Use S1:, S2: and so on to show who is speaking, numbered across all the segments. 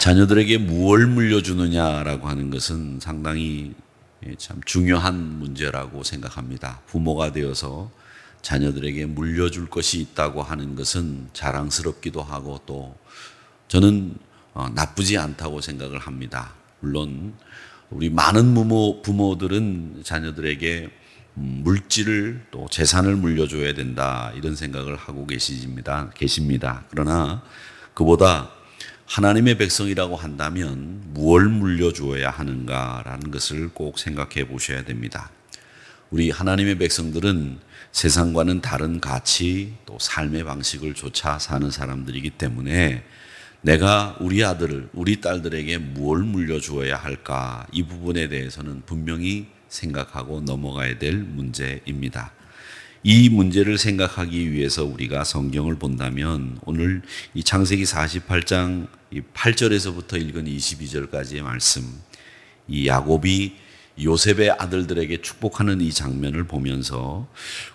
S1: 자녀들에게 무엇을 물려주느냐라고 하는 것은 상당히 참 중요한 문제라고 생각합니다. 부모가 되어서 자녀들에게 물려줄 것이 있다고 하는 것은 자랑스럽기도 하고 또 저는 나쁘지 않다고 생각을 합니다. 물론 우리 많은 부모들은 자녀들에게 물질을 또 재산을 물려줘야 된다 이런 생각을 하고 계십니다. 그러나 그보다 하나님의 백성이라고 한다면 무엇을 물려주어야 하는가라는 것을 꼭 생각해 보셔야 됩니다. 우리 하나님의 백성들은 세상과는 다른 가치 또 삶의 방식을 좇아 사는 사람들이기 때문에 내가 우리 아들, 우리 딸들에게 무엇을 물려주어야 할까 이 부분에 대해서는 분명히 생각하고 넘어가야 될 문제입니다. 이 문제를 생각하기 위해서 우리가 성경을 본다면 오늘 이 창세기 48장 8절에서부터 읽은 22절까지의 말씀, 이 야곱이 요셉의 아들들에게 축복하는 이 장면을 보면서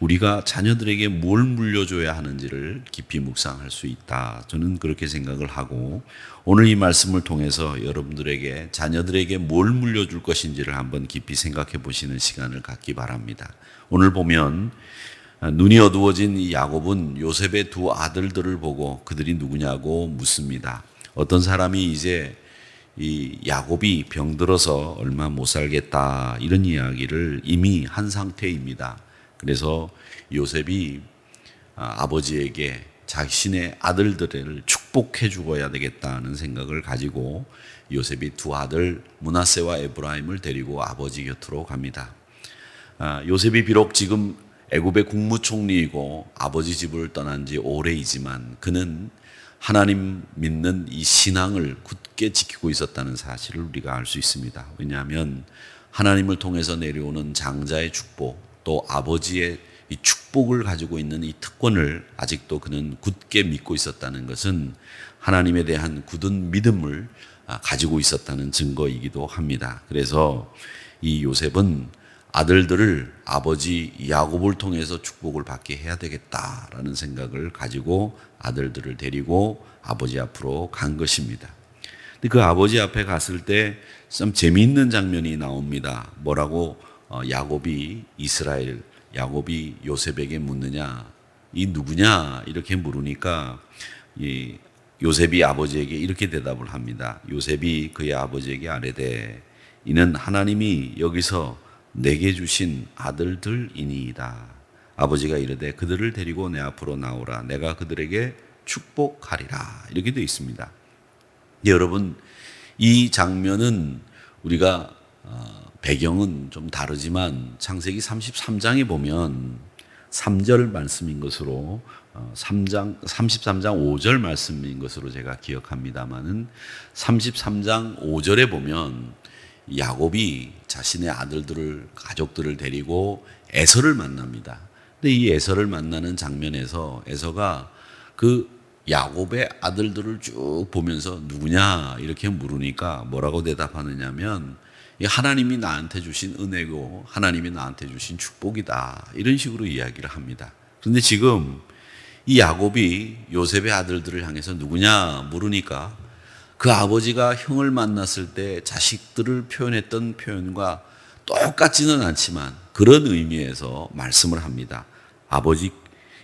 S1: 우리가 자녀들에게 뭘 물려줘야 하는지를 깊이 묵상할 수 있다. 저는 그렇게 생각을 하고 오늘 이 말씀을 통해서 여러분들에게 자녀들에게 뭘 물려줄 것인지를 한번 깊이 생각해 보시는 시간을 갖기 바랍니다. 오늘 보면 눈이 어두워진 이 야곱은 요셉의 두 아들들을 보고 그들이 누구냐고 묻습니다. 어떤 사람이 이제 이 야곱이 병들어서 얼마 못 살겠다 이런 이야기를 이미 한 상태입니다. 그래서 요셉이 아버지에게 자신의 아들들을 축복해 주어야 되겠다는 생각을 가지고 요셉이 두 아들 므낫세와 에브라임을 데리고 아버지 곁으로 갑니다. 요셉이 비록 지금 애굽의 국무총리이고 아버지 집을 떠난 지 오래이지만 그는 하나님 믿는 이 신앙을 굳게 지키고 있었다는 사실을 우리가 알 수 있습니다. 왜냐하면 하나님을 통해서 내려오는 장자의 축복 또 아버지의 이 축복을 가지고 있는 이 특권을 아직도 그는 굳게 믿고 있었다는 것은 하나님에 대한 굳은 믿음을 가지고 있었다는 증거이기도 합니다. 그래서 이 요셉은 아들들을 아버지 야곱을 통해서 축복을 받게 해야 되겠다라는 생각을 가지고 아들들을 데리고 아버지 앞으로 간 것입니다. 근데 그 아버지 앞에 갔을 때 참 재미있는 장면이 나옵니다. 뭐라고 야곱이 요셉에게 묻느냐, 이 누구냐 이렇게 물으니까 이 요셉이 아버지에게 이렇게 대답을 합니다. 요셉이 그의 아버지에게 아뢰되 이는 하나님이 여기서 내게 주신 아들들이니이다. 아버지가 이르되 그들을 데리고 내 앞으로 나오라. 내가 그들에게 축복하리라. 이렇게 되어 있습니다. 여러분, 이 장면은 우리가 배경은 좀 다르지만 창세기 33장에 보면 3절 말씀인 것으로 33장 5절 말씀인 것으로 제가 기억합니다마는 33장 5절에 보면 야곱이 자신의 가족들을 데리고 에서를 만납니다. 근데 이 에서를 만나는 장면에서 에서가 그 야곱의 아들들을 쭉 보면서 누구냐 이렇게 물으니까 뭐라고 대답하느냐면 하나님이 나한테 주신 은혜고 하나님이 나한테 주신 축복이다 이런 식으로 이야기를 합니다. 그런데 지금 이 야곱이 요셉의 아들들을 향해서 누구냐 물으니까 그 아버지가 형을 만났을 때 자식들을 표현했던 표현과 똑같지는 않지만 그런 의미에서 말씀을 합니다. 아버지,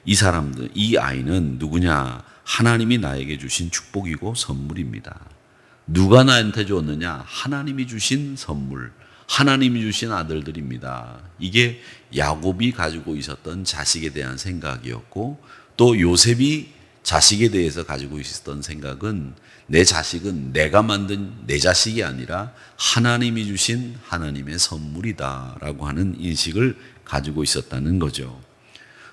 S1: 이 아이는 누구냐? 하나님이 나에게 주신 축복이고 선물입니다. 누가 나한테 줬느냐? 하나님이 주신 선물, 하나님이 주신 아들들입니다. 이게 야곱이 가지고 있었던 자식에 대한 생각이었고 또 요셉이 자식에 대해서 가지고 있었던 생각은 내 자식은 내가 만든 내 자식이 아니라 하나님이 주신 하나님의 선물이다라고 하는 인식을 가지고 있었다는 거죠.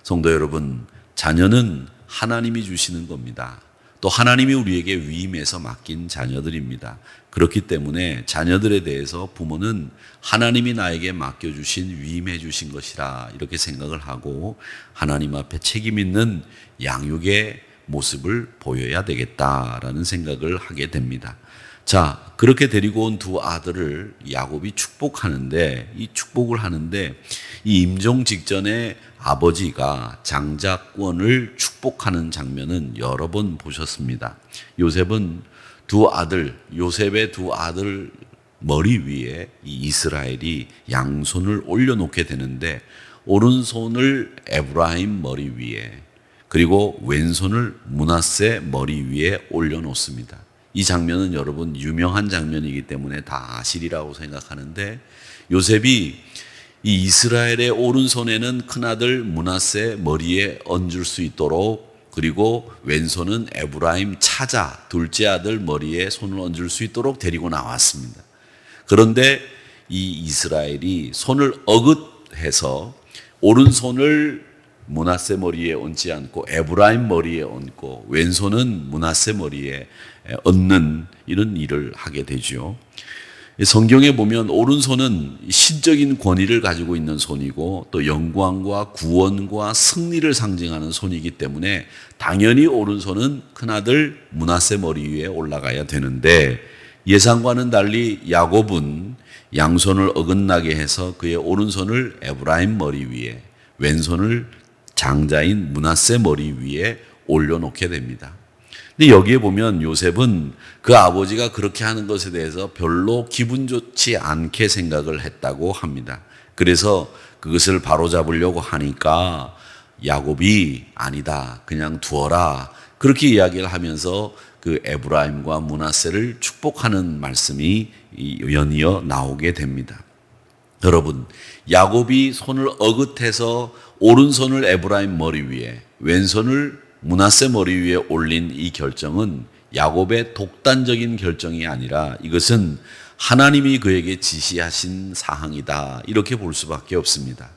S1: 성도 여러분, 자녀는 하나님이 주시는 겁니다. 또 하나님이 우리에게 위임해서 맡긴 자녀들입니다. 그렇기 때문에 자녀들에 대해서 부모는 하나님이 나에게 맡겨주신 위임해 주신 것이라 이렇게 생각을 하고 하나님 앞에 책임 있는 양육의 모습을 보여야 되겠다라는 생각을 하게 됩니다. 자, 그렇게 데리고 온 두 아들을 야곱이 축복하는데 이 축복을 하는데 이 임종 직전에 아버지가 장자권을 축복하는 장면은 여러 번 보셨습니다. 요셉은 두 아들, 요셉의 두 아들 머리 위에 이 이스라엘이 양손을 올려놓게 되는데 오른손을 에브라임 머리 위에 그리고 왼손을 므낫세 머리 위에 올려놓습니다. 이 장면은 여러분 유명한 장면이기 때문에 다 아시리라고 생각하는데 요셉이 이 이스라엘의 오른손에는 큰아들 므낫세 머리에 얹을 수 있도록 그리고 왼손은 에브라임 차자 둘째 아들 머리에 손을 얹을 수 있도록 데리고 나왔습니다. 그런데 이 이스라엘이 손을 어긋해서 오른손을 므낫세 머리에 얹지 않고 에브라임 머리에 얹고 왼손은 므낫세 머리에 얹는 이런 일을 하게 되죠. 성경에 보면 오른손은 신적인 권위를 가지고 있는 손이고 또 영광과 구원과 승리를 상징하는 손이기 때문에 당연히 오른손은 큰아들 므낫세 머리 위에 올라가야 되는데 예상과는 달리 야곱은 양손을 어긋나게 해서 그의 오른손을 에브라임 머리 위에 왼손을 장자인 므낫세 머리 위에 올려놓게 됩니다. 근데 여기에 보면 요셉은 그 아버지가 그렇게 하는 것에 대해서 별로 기분 좋지 않게 생각을 했다고 합니다. 그래서 그것을 바로잡으려고 하니까 야곱이 아니다, 그냥 두어라. 그렇게 이야기를 하면서 그 에브라임과 므낫세를 축복하는 말씀이 연이어 나오게 됩니다. 여러분, 야곱이 손을 어긋해서 오른손을 에브라임 머리 위에 왼손을 므낫세 머리 위에 올린 이 결정은 야곱의 독단적인 결정이 아니라 이것은 하나님이 그에게 지시하신 사항이다. 이렇게 볼 수밖에 없습니다.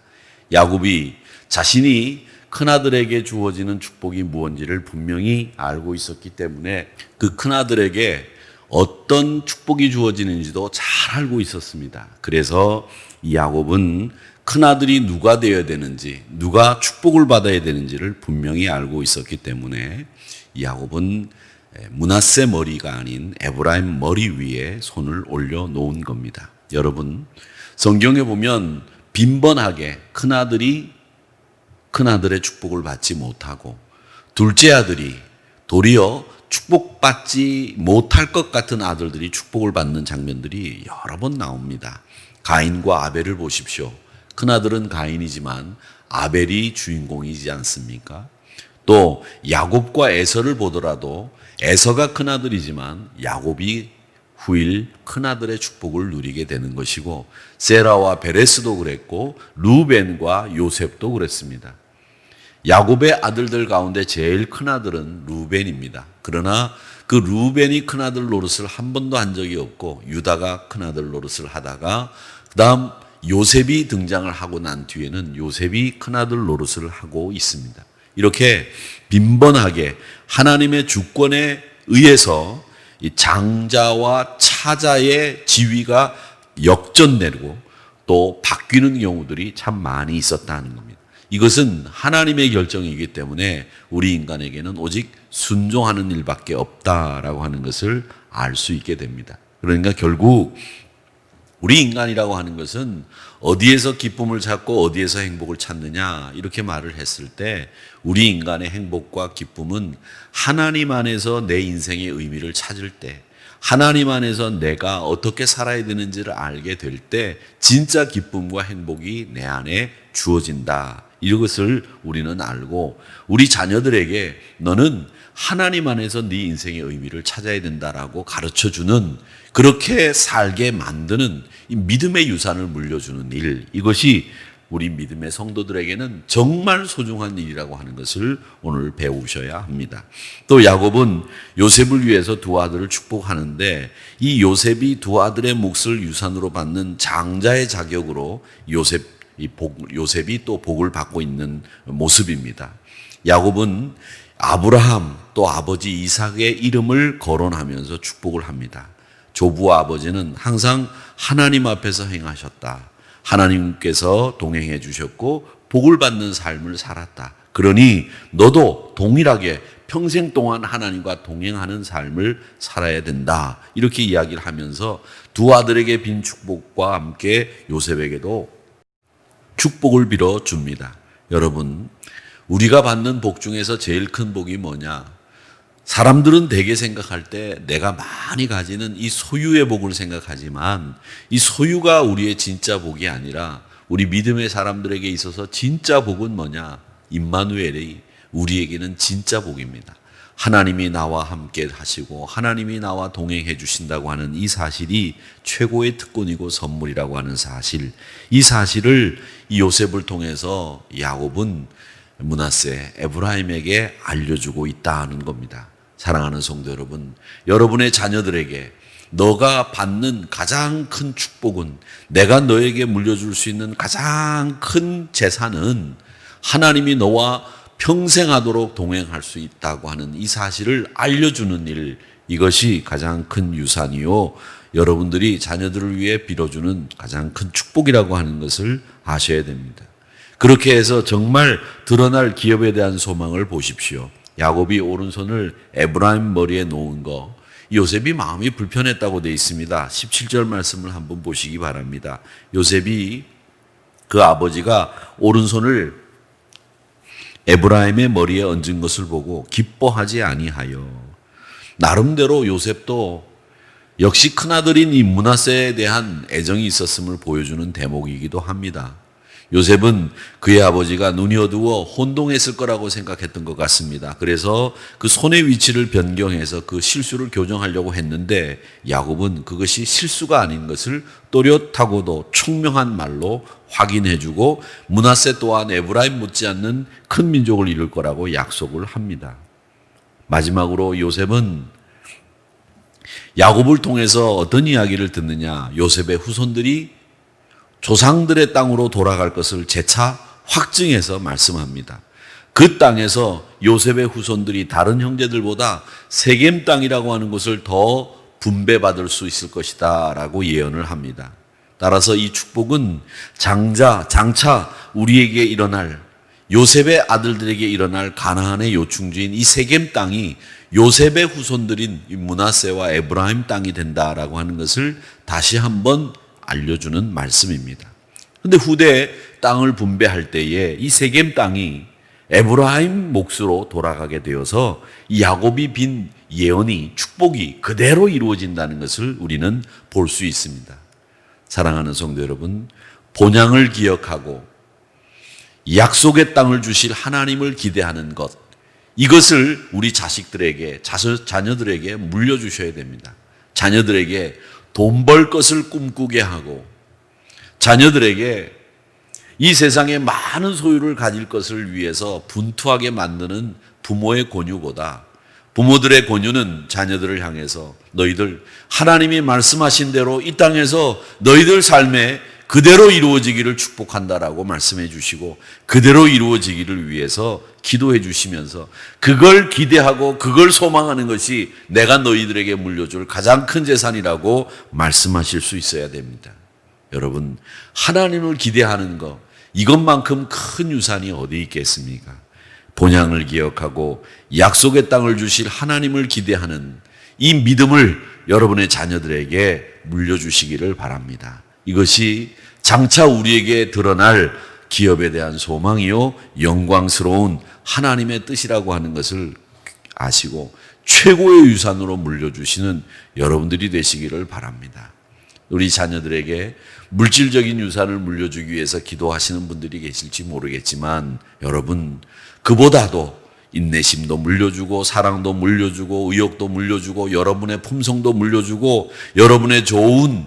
S1: 야곱이 자신이 큰아들에게 주어지는 축복이 무엇인지를 분명히 알고 있었기 때문에 그 큰아들에게 어떤 축복이 주어지는지도 잘 알고 있었습니다. 그래서 이 야곱은 큰아들이 누가 되어야 되는지, 누가 축복을 받아야 되는지를 분명히 알고 있었기 때문에 야곱은 므낫세 머리가 아닌 에브라임 머리 위에 손을 올려놓은 겁니다. 여러분, 성경에 보면 빈번하게 큰아들이 큰아들의 축복을 받지 못하고 둘째 아들이 도리어 축복받지 못할 것 같은 아들들이 축복을 받는 장면들이 여러 번 나옵니다. 가인과 아벨을 보십시오. 큰아들은 가인이지만 아벨이 주인공이지 않습니까? 또 야곱과 에서를 보더라도 에서가 큰아들이지만 야곱이 후일 큰아들의 축복을 누리게 되는 것이고 세라와 베레스도 그랬고 루벤과 요셉도 그랬습니다. 야곱의 아들들 가운데 제일 큰아들은 루벤입니다. 그러나 그 루벤이 큰아들 노릇을 한 번도 한 적이 없고 유다가 큰아들 노릇을 하다가 그 다음 요셉이 등장을 하고 난 뒤에는 요셉이 큰아들 노릇을 하고 있습니다. 이렇게 빈번하게 하나님의 주권에 의해서 이 장자와 차자의 지위가 역전되고 또 바뀌는 경우들이 참 많이 있었다는 겁니다. 이것은 하나님의 결정이기 때문에 우리 인간에게는 오직 순종하는 일밖에 없다라고 하는 것을 알 수 있게 됩니다. 그러니까 결국 우리 인간이라고 하는 것은 어디에서 기쁨을 찾고 어디에서 행복을 찾느냐 이렇게 말을 했을 때 우리 인간의 행복과 기쁨은 하나님 안에서 내 인생의 의미를 찾을 때 하나님 안에서 내가 어떻게 살아야 되는지를 알게 될 때 진짜 기쁨과 행복이 내 안에 주어진다. 이것을 우리는 알고 우리 자녀들에게 너는 하나님 안에서 네 인생의 의미를 찾아야 된다라고 가르쳐주는 그렇게 살게 만드는 이 믿음의 유산을 물려주는 일, 이것이 우리 믿음의 성도들에게는 정말 소중한 일이라고 하는 것을 오늘 배우셔야 합니다. 또 야곱은 요셉을 위해서 두 아들을 축복하는데 이 요셉이 두 아들의 몫을 유산으로 받는 장자의 자격으로 요셉이 또 복을 받고 있는 모습입니다. 야곱은 아브라함 또 아버지 이삭의 이름을 거론하면서 축복을 합니다. 조부와 아버지는 항상 하나님 앞에서 행하셨다. 하나님께서 동행해 주셨고 복을 받는 삶을 살았다. 그러니 너도 동일하게 평생 동안 하나님과 동행하는 삶을 살아야 된다. 이렇게 이야기를 하면서 두 아들에게 빈 축복과 함께 요셉에게도 축복을 빌어 줍니다. 여러분, 우리가 받는 복 중에서 제일 큰 복이 뭐냐? 사람들은 대개 생각할 때 내가 많이 가지는 이 소유의 복을 생각하지만 이 소유가 우리의 진짜 복이 아니라 우리 믿음의 사람들에게 있어서 진짜 복은 뭐냐? 임마누엘이 우리에게는 진짜 복입니다. 하나님이 나와 함께 하시고 하나님이 나와 동행해 주신다고 하는 이 사실이 최고의 특권이고 선물이라고 하는 사실, 이 사실을 이 요셉을 통해서 야곱은 므낫세, 에브라임에게 알려주고 있다는 겁니다. 사랑하는 성도 여러분, 여러분의 자녀들에게 너가 받는 가장 큰 축복은, 내가 너에게 물려줄 수 있는 가장 큰 재산은 하나님이 너와 평생 하도록 동행할 수 있다고 하는 이 사실을 알려주는 일, 이것이 가장 큰 유산이요, 여러분들이 자녀들을 위해 빌어주는 가장 큰 축복이라고 하는 것을 아셔야 됩니다. 그렇게 해서 정말 드러날 기업에 대한 소망을 보십시오. 야곱이 오른손을 에브라임 머리에 놓은 거, 요셉이 마음이 불편했다고 되어 있습니다. 17절 말씀을 한번 보시기 바랍니다. 요셉이 그 아버지가 오른손을 에브라임의 머리에 얹은 것을 보고 기뻐하지 아니하여, 나름대로 요셉도 역시 큰아들인 이 므낫세에 대한 애정이 있었음을 보여주는 대목이기도 합니다. 요셉은 그의 아버지가 눈이 어두워 혼동했을 거라고 생각했던 것 같습니다. 그래서 그 손의 위치를 변경해서 그 실수를 교정하려고 했는데 야곱은 그것이 실수가 아닌 것을 또렷하고도 총명한 말로 확인해주고 므낫세 또한 에브라임 못지않는 큰 민족을 이룰 거라고 약속을 합니다. 마지막으로 요셉은 야곱을 통해서 어떤 이야기를 듣느냐, 요셉의 후손들이 조상들의 땅으로 돌아갈 것을 재차 확증해서 말씀합니다. 그 땅에서 요셉의 후손들이 다른 형제들보다 세겜 땅이라고 하는 것을 더 분배받을 수 있을 것이다 라고 예언을 합니다. 따라서 이 축복은 장차 우리에게 일어날, 요셉의 아들들에게 일어날 가나안의 요충지인 이 세겜 땅이 요셉의 후손들인 므낫세와 에브라임 땅이 된다라고 하는 것을 다시 한번 알려주는 말씀입니다. 그런데 후대에 땅을 분배할 때에 이 세겜 땅이 에브라임 몫으로 돌아가게 되어서 이 야곱이 빈 예언이, 축복이 그대로 이루어진다는 것을 우리는 볼 수 있습니다. 사랑하는 성도 여러분, 본향을 기억하고 약속의 땅을 주실 하나님을 기대하는 것, 이것을 우리 자식들에게, 자녀들에게 물려주셔야 됩니다. 자녀들에게 돈 벌 것을 꿈꾸게 하고 자녀들에게 이 세상에 많은 소유를 가질 것을 위해서 분투하게 만드는 부모의 권유보다, 부모들의 권유는 자녀들을 향해서 너희들 하나님이 말씀하신 대로 이 땅에서 너희들 삶에 그대로 이루어지기를 축복한다라고 말씀해 주시고 그대로 이루어지기를 위해서 기도해 주시면서 그걸 기대하고 그걸 소망하는 것이 내가 너희들에게 물려줄 가장 큰 재산이라고 말씀하실 수 있어야 됩니다. 여러분, 하나님을 기대하는 것, 이것만큼 큰 유산이 어디 있겠습니까? 본향을 기억하고 약속의 땅을 주실 하나님을 기대하는 이 믿음을 여러분의 자녀들에게 물려주시기를 바랍니다. 이것이 장차 우리에게 드러날 기업에 대한 소망이요, 영광스러운 하나님의 뜻이라고 하는 것을 아시고 최고의 유산으로 물려주시는 여러분들이 되시기를 바랍니다. 우리 자녀들에게 물질적인 유산을 물려주기 위해서 기도하시는 분들이 계실지 모르겠지만 여러분, 그보다도 인내심도 물려주고 사랑도 물려주고 의욕도 물려주고 여러분의 품성도 물려주고 여러분의 좋은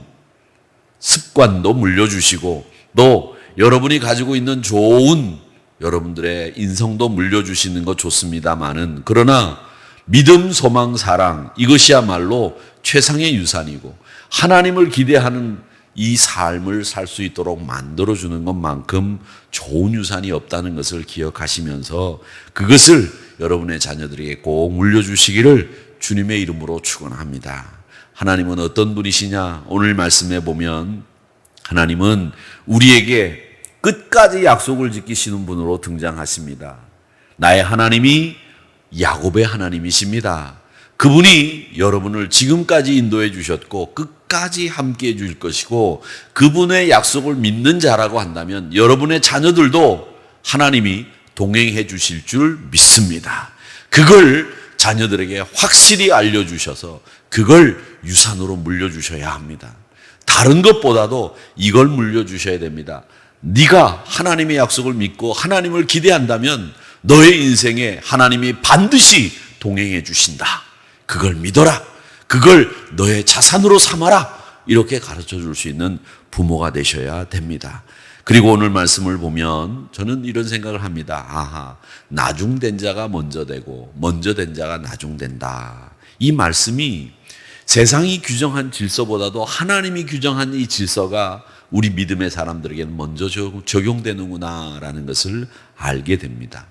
S1: 습관도 물려주시고 또 여러분이 가지고 있는 좋은 여러분들의 인성도 물려주시는 것 좋습니다마는, 그러나 믿음, 소망, 사랑, 이것이야말로 최상의 유산이고 하나님을 기대하는 이 삶을 살 수 있도록 만들어주는 것만큼 좋은 유산이 없다는 것을 기억하시면서 그것을 여러분의 자녀들에게 꼭 물려주시기를 주님의 이름으로 축원합니다. 하나님은 어떤 분이시냐? 오늘 말씀에 보면 하나님은 우리에게 끝까지 약속을 지키시는 분으로 등장하십니다. 나의 하나님이 야곱의 하나님이십니다. 그분이 여러분을 지금까지 인도해 주셨고 끝까지 함께 해 주실 것이고 그분의 약속을 믿는 자라고 한다면 여러분의 자녀들도 하나님이 동행해 주실 줄 믿습니다. 그걸 자녀들에게 확실히 알려주셔서 그걸 유산으로 물려주셔야 합니다. 다른 것보다도 이걸 물려주셔야 됩니다. 네가 하나님의 약속을 믿고 하나님을 기대한다면 너의 인생에 하나님이 반드시 동행해 주신다. 그걸 믿어라. 그걸 너의 자산으로 삼아라. 이렇게 가르쳐 줄 수 있는 부모가 되셔야 됩니다. 그리고 오늘 말씀을 보면 저는 이런 생각을 합니다. 아하, 나중된 자가 먼저 되고 먼저 된 자가 나중된다. 이 말씀이 세상이 규정한 질서보다도 하나님이 규정한 이 질서가 우리 믿음의 사람들에게는 먼저 적용되는구나라는 것을 알게 됩니다.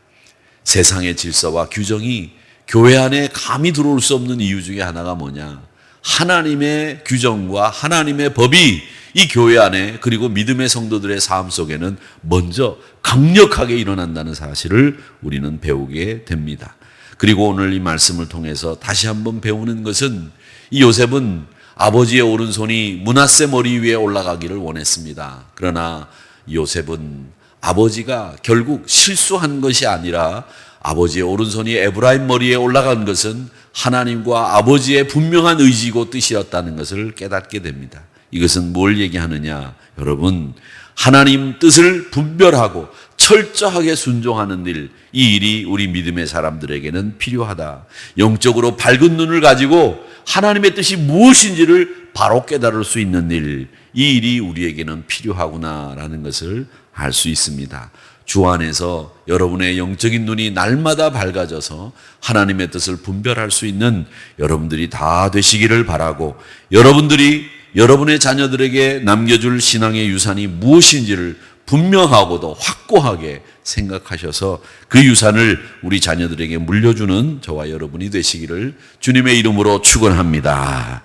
S1: 세상의 질서와 규정이 교회 안에 감히 들어올 수 없는 이유 중에 하나가 뭐냐? 하나님의 규정과 하나님의 법이 이 교회 안에 그리고 믿음의 성도들의 삶 속에는 먼저 강력하게 일어난다는 사실을 우리는 배우게 됩니다. 그리고 오늘 이 말씀을 통해서 다시 한번 배우는 것은 이 요셉은 아버지의 오른손이 므낫세 머리 위에 올라가기를 원했습니다. 그러나 요셉은 아버지가 결국 실수한 것이 아니라 아버지의 오른손이 에브라임 머리에 올라간 것은 하나님과 아버지의 분명한 의지고 뜻이었다는 것을 깨닫게 됩니다. 이것은 뭘 얘기하느냐? 여러분, 하나님 뜻을 분별하고 철저하게 순종하는 일, 이 일이 우리 믿음의 사람들에게는 필요하다. 영적으로 밝은 눈을 가지고 하나님의 뜻이 무엇인지를 바로 깨달을 수 있는 일, 이 일이 우리에게는 필요하구나라는 것을 알 수 있습니다. 주 안에서 여러분의 영적인 눈이 날마다 밝아져서 하나님의 뜻을 분별할 수 있는 여러분들이 다 되시기를 바라고, 여러분들이 여러분의 자녀들에게 남겨줄 신앙의 유산이 무엇인지를 분명하고도 확고하게 생각하셔서 그 유산을 우리 자녀들에게 물려주는 저와 여러분이 되시기를 주님의 이름으로 축원합니다.